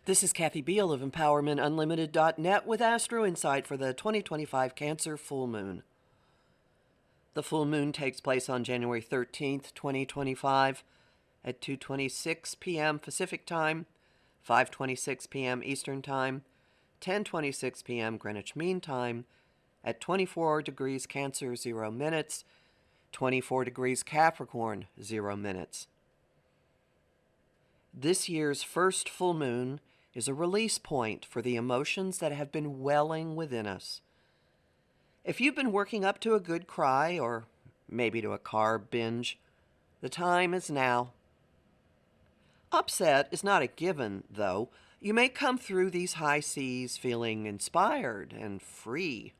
This is Kathy Biehl of EmpowermentUnlimited.net with Astro Insight for the 2025 Cancer Full Moon. The full moon takes place on January 13th, 2025 at 2:26 p.m. Pacific Time, 5:26 p.m. Eastern Time, 10:26 p.m. Greenwich Mean Time, at 24 degrees Cancer, 0 minutes, 24 degrees Capricorn, 0 minutes. This year's first full moon is a release point for the emotions that have been welling within us. If you've been working up to a good cry, or maybe to a carb binge, the time is now. Upset is not a given, though. You may come through these high seas feeling inspired and free.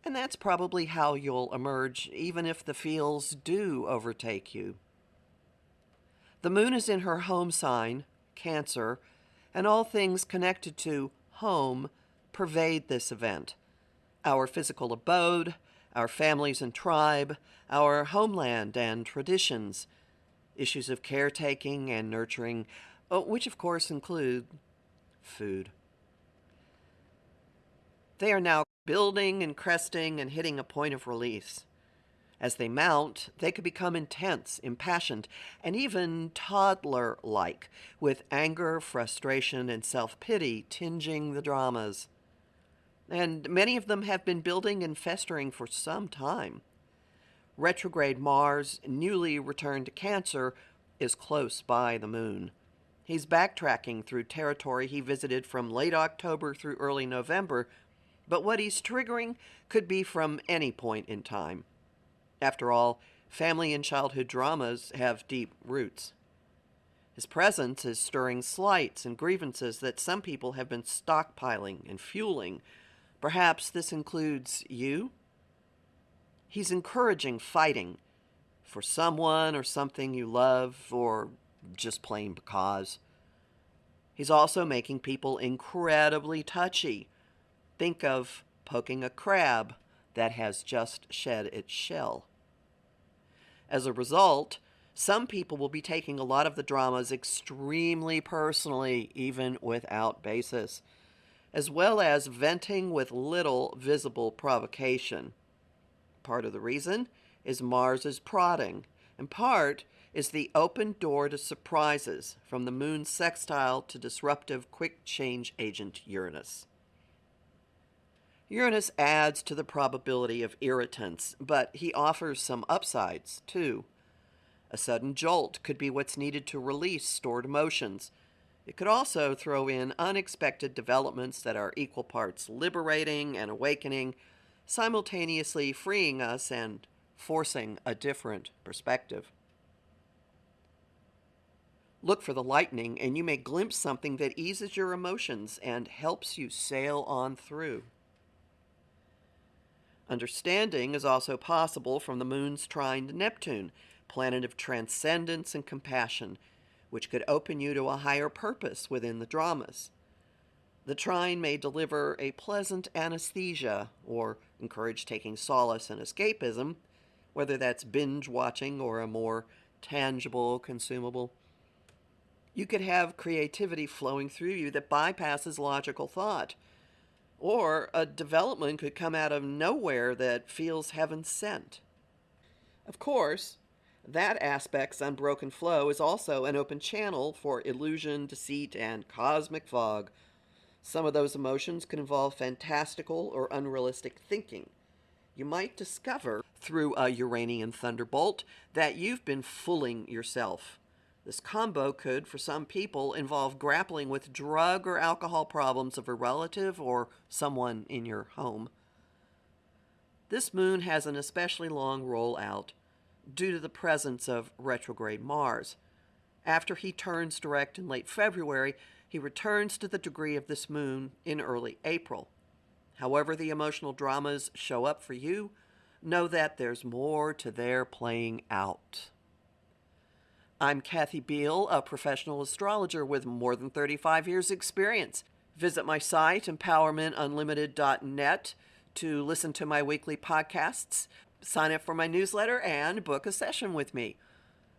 And that's probably how you'll emerge, even if the feels do overtake you. The moon is in her home sign, Cancer, and all things connected to home pervade this event. Our physical abode, our families and tribe, our homeland and traditions, issues of caretaking and nurturing, which of course include food. They are now building and cresting and hitting a point of release. As they mount, they could become intense, impassioned, and even toddler-like, with anger, frustration, and self-pity tinging the dramas. And many of them have been building and festering for some time. Retrograde Mars, newly returned to Cancer, is close by the moon. He's backtracking through territory he visited from late October through early November, but what he's triggering could be from any point in time. After all, family and childhood dramas have deep roots. His presence is stirring slights and grievances that some people have been stockpiling and fueling. Perhaps this includes you? He's encouraging fighting for someone or something you love, or just plain because. He's also making people incredibly touchy. Think of poking a crab that has just shed its shell. As a result, some people will be taking a lot of the dramas extremely personally, even without basis, as well as venting with little visible provocation. Part of the reason is Mars's prodding, and part is the open door to surprises from the moon's sextile to disruptive quick change agent Uranus. Uranus adds to the probability of irritants, but he offers some upsides, too. A sudden jolt could be what's needed to release stored emotions. It could also throw in unexpected developments that are equal parts liberating and awakening, simultaneously freeing us and forcing a different perspective. Look for the lightning, and you may glimpse something that eases your emotions and helps you sail on through. Understanding is also possible from the moon's trine to Neptune, planet of transcendence and compassion, which could open you to a higher purpose within the dramas. The trine may deliver a pleasant anesthesia or encourage taking solace in escapism, whether that's binge watching or a more tangible consumable. You could have creativity flowing through you that bypasses logical thought. Or a development could come out of nowhere that feels heaven sent. Of course, that aspect's unbroken flow is also an open channel for illusion, deceit, and cosmic fog. Some of those emotions can involve fantastical or unrealistic thinking. You might discover through a Uranian thunderbolt that you've been fooling yourself. This combo could, for some people, involve grappling with drug or alcohol problems of a relative or someone in your home. This moon has an especially long rollout due to the presence of retrograde Mars. After he turns direct in late February, he returns to the degree of this moon in early April. However the emotional dramas show up for you, know that there's more to their playing out. I'm Kathy Biehl, a professional astrologer with more than 35 years' experience. Visit my site, EmpowermentUnlimited.net, to listen to my weekly podcasts, sign up for my newsletter, and book a session with me.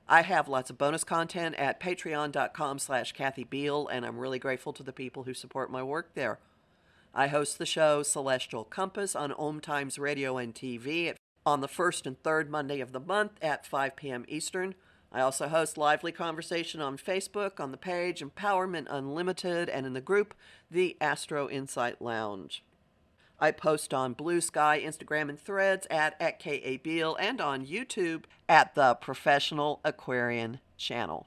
I have lots of bonus content at patreon.com/Kathy Biehl, and I'm really grateful to the people who support my work there. I host the show Celestial Compass on Om Times Radio and TV on the first and third Monday of the month at 5 p.m. Eastern. I also host lively conversation on Facebook, on the page Empowerment Unlimited, and in the group, the Astro Insight Lounge. I post on Blue Sky, Instagram, and Threads at K.A. Biehl, and on YouTube at the Professional Aquarian Channel.